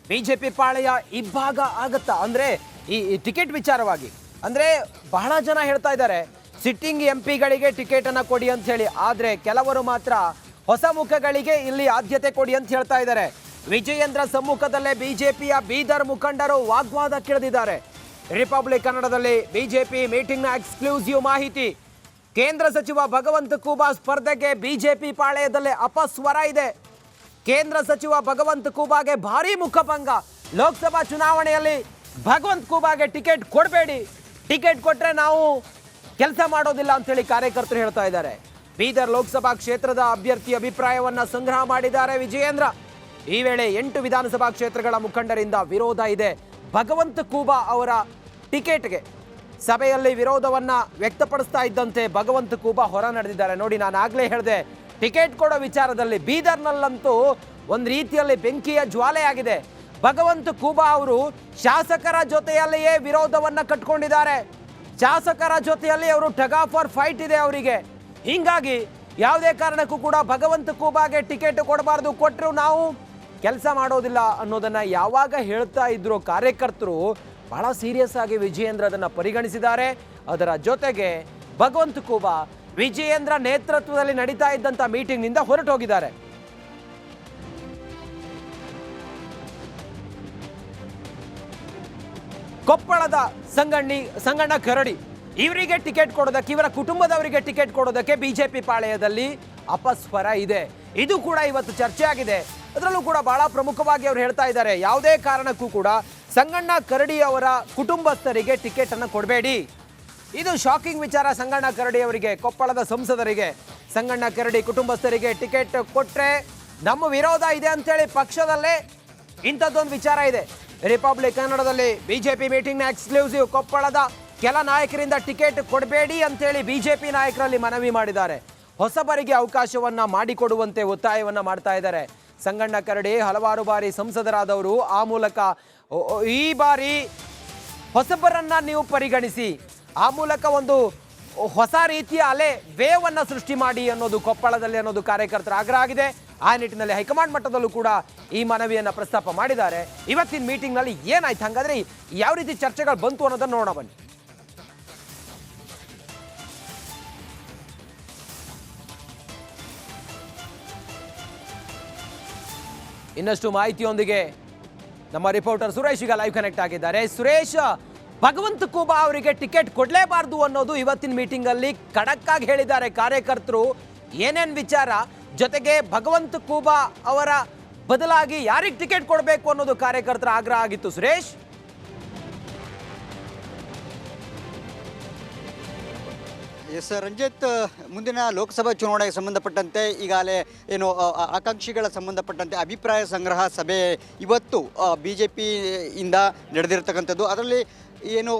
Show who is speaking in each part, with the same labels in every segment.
Speaker 1: BJP ಪಾಳೆಯ ಇಬ್ಬಾಗ ಆಗತ್ತಾ ಅಂದ್ರೆ ಈ ಟಿಕೆಟ್ ವಿಚಾರವಾಗಿ? ಅಂದ್ರೆ ಬಹಳ ಜನ ಹೇಳ್ತಾ ಇದ್ದಾರೆ ಸಿಟ್ಟಿಂಗ್ ಎಂಪಿಗಳಿಗೆ ಟಿಕೆಟ್ ಅನ್ನ ಕೊಡಿ ಅಂತ ಹೇಳಿ, ಆದ್ರೆ ಕೆಲವರು ಮಾತ್ರ ಹೊಸ ಮುಖಗಳಿಗೆ ಇಲ್ಲಿ ಆದ್ಯತೆ ಕೊಡಿ ಅಂತ ಹೇಳ್ತಾ ಇದ್ದಾರೆ. ವಿಜಯೇಂದ್ರ ಸಮ್ಮುಖದಲ್ಲೇ ಬಿಜೆಪಿಯ ಬೀದರ್ ಮುಖಂಡರು ವಾಗ್ವಾದಕ್ಕಿಳಿದಿದ್ದಾರೆ. ರಿಪಬ್ಲಿಕ್ ಕನ್ನಡದಲ್ಲಿ ಬಿಜೆಪಿ ಮೀಟಿಂಗ್ನ ಎಕ್ಸ್ಕ್ಲೂಸಿವ್ ಮಾಹಿತಿ. ಕೇಂದ್ರ ಸಚಿವ ಭಗವಂತ ಖೂಬಾ ಸ್ಪರ್ಧೆಗೆ ಬಿಜೆಪಿ ಪಾಳೆಯದಲ್ಲೇ ಅಪಸ್ವರ ಇದೆ. ಕೇಂದ್ರ ಸಚಿವ ಭಗವಂತ ಖೂಬಾಗೆ ಭಾರೀ ಮುಖಭಂಗ. ಲೋಕಸಭಾ ಚುನಾವಣೆಯಲ್ಲಿ ಭಗವಂತ ಖೂಬಾಗೆ ಟಿಕೆಟ್ ಕೊಡಬೇಡಿ, ಟಿಕೆಟ್ ಕೊಟ್ರೆ ನಾವು ಕೆಲಸ ಮಾಡೋದಿಲ್ಲ ಅಂತೇಳಿ ಕಾರ್ಯಕರ್ತರು ಹೇಳ್ತಾ ಇದ್ದಾರೆ. ಬೀದರ್ ಲೋಕಸಭಾ ಕ್ಷೇತ್ರದ ಅಭ್ಯರ್ಥಿ ಅಭಿಪ್ರಾಯವನ್ನ ಸಂಗ್ರಹ ಮಾಡಿದ್ದಾರೆ ವಿಜಯೇಂದ್ರ. ಈ ವೇಳೆ 8 ವಿಧಾನಸಭಾ ಕ್ಷೇತ್ರಗಳ ಮುಖಂಡರಿಂದ ವಿರೋಧ ಇದೆ ಭಗವಂತ ಖೂಬಾ ಅವರ ಟಿಕೆಟ್ಗೆ. ಸಭೆಯಲ್ಲಿ ವಿರೋಧವನ್ನ ವ್ಯಕ್ತಪಡಿಸ್ತಾ ಇದ್ದಂತೆ ಭಗವಂತ ಖೂಬಾ ಹೊರ ನಡೆದಿದ್ದಾರೆ. ನೋಡಿ, ನಾನು ಆಗ್ಲೇ ಹೇಳಿದೆ, ಟಿಕೆಟ್ ಕೊಡೋ ವಿಚಾರದಲ್ಲಿ ಬೀದರ್ನಲ್ಲಂತೂ ಒಂದು ರೀತಿಯಲ್ಲಿ ಬೆಂಕಿಯ ಜ್ವಾಲೆ ಆಗಿದೆ. ಭಗವಂತ ಖೂಬಾ ಅವರು ಶಾಸಕರ ಜೊತೆಯಲ್ಲಿಯೇ ವಿರೋಧವನ್ನ ಕಟ್ಕೊಂಡಿದ್ದಾರೆ. ಶಾಸಕರ ಜೊತೆಯಲ್ಲಿ ಅವರು ಟಗ್ ಆಫ್ ವಾರ್ ಫೈಟ್ ಇದೆ ಅವರಿಗೆ. ಹೀಗಾಗಿ ಯಾವುದೇ ಕಾರಣಕ್ಕೂ ಕೂಡ ಭಗವಂತ ಖೂಬಾಗೆ ಟಿಕೆಟ್ ಕೊಡಬಾರ್ದು, ಕೊಟ್ಟರು ನಾವು ಕೆಲಸ ಮಾಡೋದಿಲ್ಲ ಅನ್ನೋದನ್ನ ಯಾವಾಗ ಹೇಳ್ತಾ ಇದ್ರು ಕಾರ್ಯಕರ್ತರು ಬಹಳ ಸೀರಿಯಸ್ ಆಗಿ ವಿಜಯೇಂದ್ರ ಅದನ್ನ ಪರಿಗಣಿಸಿದ್ದಾರೆ. ಅದರ ಜೊತೆಗೆ ಭಗವಂತ ಖೂಬಾ ವಿಜಯೇಂದ್ರ ನೇತೃತ್ವದಲ್ಲಿ ನಡೀತಾ ಇದ್ದಂತ ಮೀಟಿಂಗ್ ನಿಂದ ಹೊರಟೋಗಿದ್ದಾರೆ. ಕೊಪ್ಪಳದ ಸಂಗಣ್ಣ ಕರಡಿ ಇವರಿಗೆ ಟಿಕೆಟ್ ಕೊಡೋದಕ್ಕೆ, ಇವರ ಕುಟುಂಬದವರಿಗೆ ಟಿಕೆಟ್ ಕೊಡೋದಕ್ಕೆ ಬಿಜೆಪಿ ಪಾಳೆಯದಲ್ಲಿ ಅಪಸ್ವರ ಇದೆ. ಇದು ಕೂಡ ಇವತ್ತು ಚರ್ಚೆ ಆಗಿದೆ. ಅದರಲ್ಲೂ ಕೂಡ ಬಹಳ ಪ್ರಮುಖವಾಗಿ ಅವರು ಹೇಳ್ತಾ ಇದ್ದಾರೆ, ಯಾವುದೇ ಕಾರಣಕ್ಕೂ ಕೂಡ ಸಂಗಣ್ಣ ಕರಡಿ ಅವರ ಕುಟುಂಬಸ್ಥರಿಗೆ ಟಿಕೆಟ್ ಅನ್ನು ಕೊಡಬೇಡಿ. ಇದು ಶಾಕಿಂಗ್ ವಿಚಾರ. ಸಂಗಣ್ಣ ಕರಡಿ ಅವರಿಗೆ, ಕೊಪ್ಪಳದ ಸಂಸದರಿಗೆ, ಸಂಗಣ್ಣ ಕರಡಿ ಕುಟುಂಬಸ್ಥರಿಗೆ ಟಿಕೆಟ್ ಕೊಟ್ರೆ ನಮ್ಮ ವಿರೋಧ ಇದೆ ಅಂತೇಳಿ ಪಕ್ಷದಲ್ಲೇ ಇಂಥದ್ದೊಂದು ವಿಚಾರ ಇದೆ. ರಿಪಬ್ಲಿಕ್ ಕನ್ನಡದಲ್ಲಿ ಬಿಜೆಪಿ ಮೀಟಿಂಗ್ನ ಎಕ್ಸ್ಕ್ಲೂಸಿವ್. ಕೊಪ್ಪಳದ ಕೆಲ ನಾಯಕರಿಂದ ಟಿಕೆಟ್ ಕೊಡಬೇಡಿ ಅಂತೇಳಿ ಬಿಜೆಪಿ ನಾಯಕರಲ್ಲಿ ಮನವಿ ಮಾಡಿದ್ದಾರೆ. ಹೊಸಬರಿಗೆ ಅವಕಾಶವನ್ನ ಮಾಡಿಕೊಡುವಂತೆ ಒತ್ತಾಯವನ್ನ ಮಾಡ್ತಾ ಇದ್ದಾರೆ. ಸಂಗಣ್ಣ ಕರಡಿ ಹಲವಾರು ಬಾರಿ ಸಂಸದರಾದವರು. ಆ ಮೂಲಕ ಈ ಬಾರಿ ಹೊಸಬರನ್ನ ನೀವು ಪರಿಗಣಿಸಿ, ಆ ಮೂಲಕ ಒಂದು ಹೊಸ ರೀತಿಯ ವೇವನ್ನ ಸೃಷ್ಟಿ ಮಾಡಿ ಅನ್ನೋದು ಕೊಪ್ಪಳದಲ್ಲಿ ಅನ್ನೋದು ಕಾರ್ಯಕರ್ತರ ಆಗ್ರಹ ಆಗಿದೆ. ಆ ನಿಟ್ಟಿನಲ್ಲಿ ಹೈಕಮಾಂಡ್ ಮಟ್ಟದಲ್ಲೂ ಕೂಡ ಈ ಮನವಿಯನ್ನ ಪ್ರಸ್ತಾಪ ಮಾಡಿದ್ದಾರೆ. ಇವತ್ತಿನ ಮೀಟಿಂಗ್ ನಲ್ಲಿ ಏನಾಯ್ತು, ಹಾಗಾದ್ರೆ ಯಾವ ರೀತಿ ಚರ್ಚೆಗಳು ಬಂತು ಅನ್ನೋದನ್ನ ನೋಡೋಣ ಬನ್ನಿ. ಇನ್ನಷ್ಟು ಮಾಹಿತಿಯೊಂದಿಗೆ ನಮ್ಮ ರಿಪೋರ್ಟರ್ ಸುರೇಶ್ ಈಗ ಲೈವ್ ಕನೆಕ್ಟ್ ಆಗಿದ್ದಾರೆ. ಸುರೇಶ್, ಭಗವಂತ ಖೂಬಾ ಅವರಿಗೆ ಟಿಕೆಟ್ ಕೊಡಲೇಬಾರ್ದು ಅನ್ನೋದು ಇವತ್ತಿನ ಮೀಟಿಂಗ್ ಅಲ್ಲಿ ಖಡಕ್ ಆಗಿ ಹೇಳಿದ್ದಾರೆ ಕಾರ್ಯಕರ್ತರು. ಏನೇನ್ ವಿಚಾರ, ಜೊತೆಗೆ ಭಗವಂತ ಖೂಬಾ ಅವರ ಬದಲಾಗಿ ಯಾರಿಗೆ ಟಿಕೆಟ್ ಕೊಡಬೇಕು ಅನ್ನೋದು ಕಾರ್ಯಕರ್ತರ ಆಗ್ರಹ ಆಗಿತ್ತು. ಸುರೇಶ್,
Speaker 2: ಎಸ್ ರಂಜಿತ್, ಮುಂದಿನ ಲೋಕಸಭಾ ಚುನಾವಣೆಗೆ ಸಂಬಂಧಪಟ್ಟಂತೆ ಈಗಾಗಲೇ ಏನು ಆಕಾಂಕ್ಷಿಗಳ ಸಂಬಂಧಪಟ್ಟಂತೆ ಅಭಿಪ್ರಾಯ ಸಂಗ್ರಹ ಸಭೆ ಇವತ್ತು BJP-ಯಿಂದ ನಡೆದಿರತಕ್ಕಂಥದ್ದು. ಅದರಲ್ಲಿ ಏನು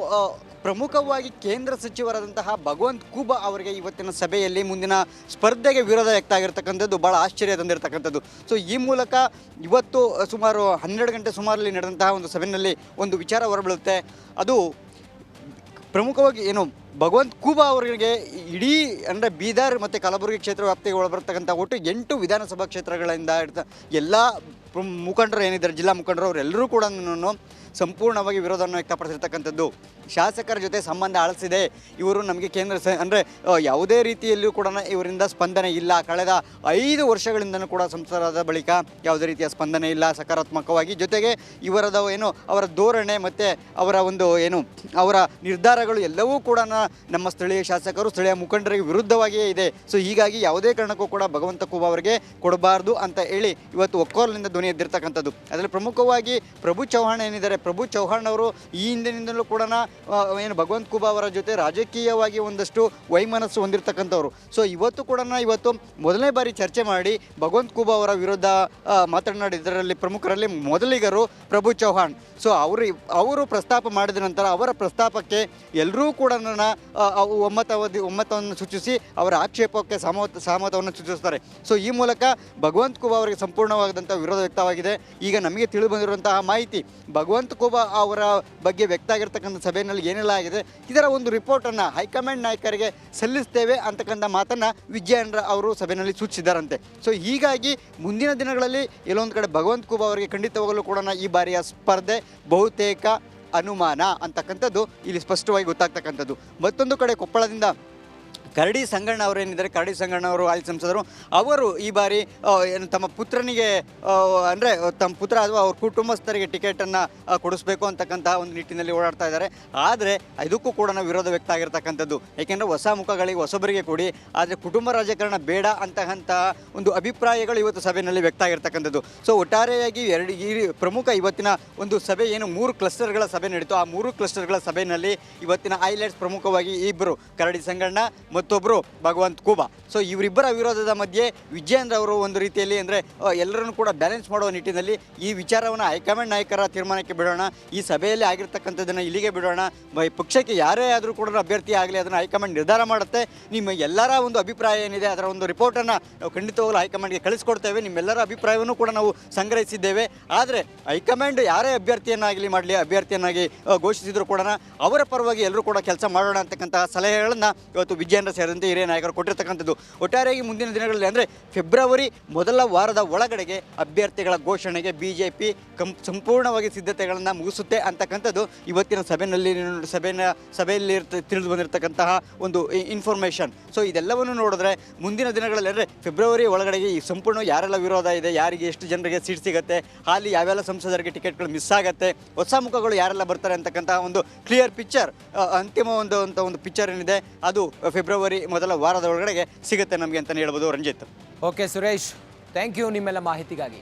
Speaker 2: ಪ್ರಮುಖವಾಗಿ ಕೇಂದ್ರ ಸಚಿವರಾದಂತಹ ಭಗವಂತ ಖೂಬಾ ಅವರಿಗೆ ಇವತ್ತಿನ ಸಭೆಯಲ್ಲಿ ಮುಂದಿನ ಸ್ಪರ್ಧೆಗೆ ವಿರೋಧ ವ್ಯಕ್ತ ಆಗಿರ್ತಕ್ಕಂಥದ್ದು ಭಾಳ ಆಶ್ಚರ್ಯ ತಂದಿರತಕ್ಕಂಥದ್ದು. ಸೊ ಈ ಮೂಲಕ ಇವತ್ತು ಸುಮಾರು 12 ಗಂಟೆ ಸುಮಾರಲ್ಲಿ ನಡೆದಂತಹ ಒಂದು ಸಭೆಯಲ್ಲಿ ಒಂದು ವಿಚಾರ ಹೊರಬೀಳುತ್ತೆ. ಅದು ಪ್ರಮುಖವಾಗಿ ಏನು ಭಗವಂತ ಖೂಬಾ ಅವರಿಗೆ ಇಡೀ ಅಂದರೆ ಬೀದರ್ ಮತ್ತು ಕಲಬುರಗಿ ಕ್ಷೇತ್ರ ವ್ಯಾಪ್ತಿಗೆ ಒಳಬರ್ತಕ್ಕಂಥ ಒಟ್ಟು 8 ವಿಧಾನಸಭಾ ಕ್ಷೇತ್ರಗಳಿಂದ ಎಲ್ಲ ಮುಖಂಡರು ಏನಿದ್ದಾರೆ, ಜಿಲ್ಲಾ ಮುಖಂಡರು, ಅವರೆಲ್ಲರೂ ಕೂಡ ಸಂಪೂರ್ಣವಾಗಿ ವಿರೋಧವನ್ನು ವ್ಯಕ್ತಪಡಿಸಿರ್ತಕ್ಕಂಥದ್ದು. ಶಾಸಕರ ಜೊತೆ ಸಂಬಂಧ ಅಳಿಸಿದೆ, ಇವರು ನಮಗೆ ಕೇಂದ್ರ ಅಂದರೆ ಯಾವುದೇ ರೀತಿಯಲ್ಲೂ ಕೂಡ ಇವರಿಂದ ಸ್ಪಂದನೆ ಇಲ್ಲ. ಕಳೆದ 5 ವರ್ಷಗಳಿಂದನೂ ಕೂಡ ಸಂಸದರಾದ ಬಳಿಕ ಯಾವುದೇ ರೀತಿಯ ಸ್ಪಂದನೆ ಇಲ್ಲ ಸಕಾರಾತ್ಮಕವಾಗಿ. ಜೊತೆಗೆ ಇವರದ ಏನು ಅವರ ಧೋರಣೆ ಮತ್ತು ಅವರ ಒಂದು ಏನು ಅವರ ನಿರ್ಧಾರಗಳು ಎಲ್ಲವೂ ಕೂಡ ನಮ್ಮ ಸ್ಥಳೀಯ ಶಾಸಕರು, ಸ್ಥಳೀಯ ಮುಖಂಡರಿಗೆ ವಿರುದ್ಧವಾಗಿಯೇ ಇದೆ. ಸೊ ಹೀಗಾಗಿ ಯಾವುದೇ ಕಾರಣಕ್ಕೂ ಕೂಡ ಭಗವಂತ ಖೂಬಾ ಅವರಿಗೆ ಕೊಡಬಾರ್ದು ಅಂತ ಹೇಳಿ ಇವತ್ತು ಒಕ್ಕೊರಲಿನಿಂದ ಧ್ವನಿ ಎದ್ದಿರ್ತಕ್ಕಂಥದ್ದು. ಅದರಲ್ಲಿ ಪ್ರಮುಖವಾಗಿ ಪ್ರಭು ಚೌಹಾಣ್ ಏನಿದ್ದಾರೆ, ಪ್ರಭು ಚೌಹಾಣ್ ಅವರು ಈ ಹಿಂದಿನಿಂದಲೂ ಕೂಡ ಏನು ಭಗವಂತ ಖೂಬಾ ಅವರ ಜೊತೆ ರಾಜಕೀಯವಾಗಿ ಒಂದಷ್ಟು ವೈಮನಸ್ಸು ಹೊಂದಿರತಕ್ಕಂಥವ್ರು. ಸೊ ಇವತ್ತು ಕೂಡ ಮೊದಲನೇ ಬಾರಿ ಚರ್ಚೆ ಮಾಡಿ ಭಗವಂತ ಖೂಬಾ ಅವರ ವಿರುದ್ಧ ಮಾತನಾಡಿದರಲ್ಲಿ ಪ್ರಮುಖರಲ್ಲಿ ಮೊದಲಿಗರು ಪ್ರಭು ಚೌಹಾಣ್. ಸೊ ಅವರು ಪ್ರಸ್ತಾಪ ಮಾಡಿದ ನಂತರ ಅವರ ಪ್ರಸ್ತಾಪಕ್ಕೆ ಎಲ್ಲರೂ ಕೂಡ ಒಮ್ಮತವನ್ನು ಸೂಚಿಸಿ ಅವರ ಆಕ್ಷೇಪಕ್ಕೆ ಸಹಮತವನ್ನು ಸೂಚಿಸ್ತಾರೆ. ಸೊ ಈ ಮೂಲಕ ಭಗವಂತ ಖೂಬಾ ಅವರಿಗೆ ಸಂಪೂರ್ಣವಾದಂಥ ವಿರೋಧ ವ್ಯಕ್ತವಾಗಿದೆ. ಈಗ ನಮಗೆ ತಿಳಿದು ಬಂದಿರುವಂತಹ ಮಾಹಿತಿ ಭಗವಂತ ಖೂಬಾ ಅವರ ಬಗ್ಗೆ ವ್ಯಕ್ತ ಆಗಿರ್ತಕ್ಕಂಥ ಸಭೆಯಲ್ಲಿ ಏನೆಲ್ಲ ಆಗಿದೆ ಇದರ ಒಂದು ರಿಪೋರ್ಟನ್ನು ಹೈಕಮಾಂಡ್ ನಾಯಕರಿಗೆ ಸಲ್ಲಿಸ್ತೇವೆ ಅಂತಕ್ಕಂಥ ಮಾತನ್ನು ವಿಜಯೇಂದ್ರ ಅವರು ಸಭೆಯಲ್ಲಿ ಸೂಚಿಸಿದ್ದಾರಂತೆ. ಸೊ ಹೀಗಾಗಿ ಮುಂದಿನ ದಿನಗಳಲ್ಲಿ ಎಲ್ಲೊಂದು ಕಡೆ ಭಗವಂತ ಖೂಬಾ ಅವರಿಗೆ ಖಂಡಿತವಾಗಲೂ ಕೂಡ ಈ ಬಾರಿಯ ಸ್ಪರ್ಧೆ ಬಹುತೇಕ ಅನುಮಾನ ಅಂತಕ್ಕಂಥದ್ದು ಇಲ್ಲಿ ಸ್ಪಷ್ಟವಾಗಿ ಗೊತ್ತಾಗ್ತಕ್ಕಂಥದ್ದು. ಮತ್ತೊಂದು ಕಡೆ ಕೊಪ್ಪಳದಿಂದ ಕರಡಿ ಸಂಗಣ್ಣ ಅವರೇನಿದ್ದಾರೆ, ಕರಡಿ ಸಂಗಣ್ಣ ಅವರು ಹಾಲಿ ಸಂಸದರು, ಅವರು ಈ ಬಾರಿ ಏನು ತಮ್ಮ ಪುತ್ರನಿಗೆ ಅಂದರೆ ತಮ್ಮ ಪುತ್ರ ಅಥವಾ ಅವ್ರ ಕುಟುಂಬಸ್ಥರಿಗೆ ಟಿಕೆಟನ್ನು ಕೊಡಿಸ್ಬೇಕು ಅಂತಕ್ಕಂತಹ ಒಂದು ನಿಟ್ಟಿನಲ್ಲಿ ಓಡಾಡ್ತಾ ಇದ್ದಾರೆ. ಆದರೆ ಇದಕ್ಕೂ ಕೂಡ ವಿರೋಧ ವ್ಯಕ್ತ ಆಗಿರ್ತಕ್ಕಂಥದ್ದು. ಏಕೆಂದರೆ ಹೊಸ ಮುಖಗಳಿಗೆ ಹೊಸಬರಿಗೆ ಕೊಡಿ, ಆದರೆ ಕುಟುಂಬ ರಾಜಕಾರಣ ಬೇಡ ಅಂತಕ್ಕಂತಹ ಒಂದು ಅಭಿಪ್ರಾಯಗಳು ಇವತ್ತು ಸಭೆಯಲ್ಲಿ ವ್ಯಕ್ತ ಆಗಿರ್ತಕ್ಕಂಥದ್ದು. ಸೊ ಒಟ್ಟಾರೆಯಾಗಿ ಈ ಪ್ರಮುಖ ಇವತ್ತಿನ ಒಂದು ಸಭೆ ಏನು 3 ಕ್ಲಸ್ಟರ್ಗಳ ಸಭೆ ನಡೀತು, ಆ 3 ಕ್ಲಸ್ಟರ್ಗಳ ಸಭೆಯಲ್ಲಿ ಇವತ್ತಿನ ಹೈಲೈಟ್ಸ್ ಪ್ರಮುಖವಾಗಿ ಇಬ್ಬರು ಕರಡಿ ಸಂಗಣ್ಣ ಮತ್ತೊಬ್ಬರು ಭಗವಂತ ಖೂಬಾ. ಸೊ ಇವರಿಬ್ಬರ ವಿರೋಧದ ಮಧ್ಯೆ ವಿಜಯೇಂದ್ರ ಅವರು ಒಂದು ರೀತಿಯಲ್ಲಿ ಅಂದರೆ ಎಲ್ಲರನ್ನು ಕೂಡ ಬ್ಯಾಲೆನ್ಸ್ ಮಾಡುವ ನಿಟ್ಟಿನಲ್ಲಿ ಈ ವಿಚಾರವನ್ನು ಹೈಕಮಾಂಡ್ ನಾಯಕರ ತೀರ್ಮಾನಕ್ಕೆ ಬಿಡೋಣ, ಈ ಸಭೆಯಲ್ಲಿ ಆಗಿರ್ತಕ್ಕಂಥದ್ದನ್ನು ಇಲ್ಲಿಗೆ ಬಿಡೋಣ, ಪಕ್ಷಕ್ಕೆ ಯಾರೇ ಆದರೂ ಕೂಡ ಅಭ್ಯರ್ಥಿ ಆಗಲಿ ಅದನ್ನು ಹೈಕಮಾಂಡ್ ನಿರ್ಧಾರ ಮಾಡುತ್ತೆ, ನಿಮ್ಮ ಎಲ್ಲರ ಒಂದು ಅಭಿಪ್ರಾಯ ಏನಿದೆ ಅದರ ಒಂದು ರಿಪೋರ್ಟನ್ನು ನಾವು ಖಂಡಿತವಾಗಲೂ ಹೈಕಮಾಂಡ್ಗೆ ಕಳಿಸ್ಕೊಡ್ತೇವೆ, ನಿಮ್ಮೆಲ್ಲರ ಅಭಿಪ್ರಾಯವನ್ನು ಕೂಡ ನಾವು ಸಂಗ್ರಹಿಸಿದ್ದೇವೆ. ಆದರೆ ಹೈಕಮಾಂಡ್ ಯಾರೇ ಅಭ್ಯರ್ಥಿಯನ್ನಾಗಲಿ ಮಾಡಲಿ, ಅಭ್ಯರ್ಥಿಯನ್ನಾಗಿ ಘೋಷಿಸಿದ್ರು ಕೂಡ ಅವರ ಪರವಾಗಿ ಎಲ್ಲರೂ ಕೂಡ ಕೆಲಸ ಮಾಡೋಣ ಅಂತಕ್ಕಂತಹ ಸಲಹೆಗಳನ್ನು ಇವತ್ತು ವಿಜಯೇಂದ್ರ ಸೇರಿದಂತೆ ಹಿರಿಯ ನಾಯಕರು ಕೊಟ್ಟಿರ್ತಕ್ಕಂಥದ್ದು. ಒಟ್ಟಾರೆಯಾಗಿ ಮುಂದಿನ ದಿನಗಳಲ್ಲಿ ಅಂದರೆ ಫೆಬ್ರವರಿ ಮೊದಲ ವಾರದ ಒಳಗಡೆಗೆ ಅಭ್ಯರ್ಥಿಗಳ ಘೋಷಣೆಗೆ ಬಿಜೆಪಿ ಸಂಪೂರ್ಣವಾಗಿ ಸಿದ್ಧತೆಗಳನ್ನು ಮುಗಿಸುತ್ತೆ ಅಂತಕ್ಕಂಥದ್ದು ಇವತ್ತಿನ ಸಭೆಯಲ್ಲಿ ತಿಳಿದು ಬಂದಿರತಕ್ಕಂತಹ ಒಂದು ಇನ್ಫಾರ್ಮೇಷನ್. ಸೊ ಇದೆಲ್ಲವನ್ನು ನೋಡಿದ್ರೆ ಮುಂದಿನ ದಿನಗಳಲ್ಲಿ ಅಂದರೆ ಫೆಬ್ರವರಿ ಒಳಗಡೆಗೆ ಈ ಸಂಪೂರ್ಣ ಯಾರೆಲ್ಲ ವಿರೋಧ ಇದೆ, ಯಾರಿಗೆ ಎಷ್ಟು ಜನರಿಗೆ ಸೀಟ್ ಸಿಗುತ್ತೆ, ಹಾಲಿ ಯಾವೆಲ್ಲ ಸಂಸದರಿಗೆ ಟಿಕೆಟ್ಗಳು ಮಿಸ್ ಆಗುತ್ತೆ, ಹೊಸ ಮುಖಗಳು ಯಾರೆಲ್ಲ ಬರ್ತಾರೆ ಅಂತಕ್ಕಂತಹ ಒಂದು ಕ್ಲಿಯರ್ ಪಿಕ್ಚರ್, ಅಂತಿಮ ಒಂದು ಪಿಕ್ಚರ್ ಏನಿದೆ ಅದು ಫೆಬ್ರವರಿ ಮೊದಲ ವಾರದ ಒಳಗಡೆಗೆ ಸಿಗುತ್ತೆ ನಮಗೆ ಅಂತಲೇ ಹೇಳ್ಬೋದು. Ranjith.
Speaker 1: Okay Suresh, thank you ನಿಮ್ಮೆಲ್ಲ ಮಾಹಿತಿಗಾಗಿ.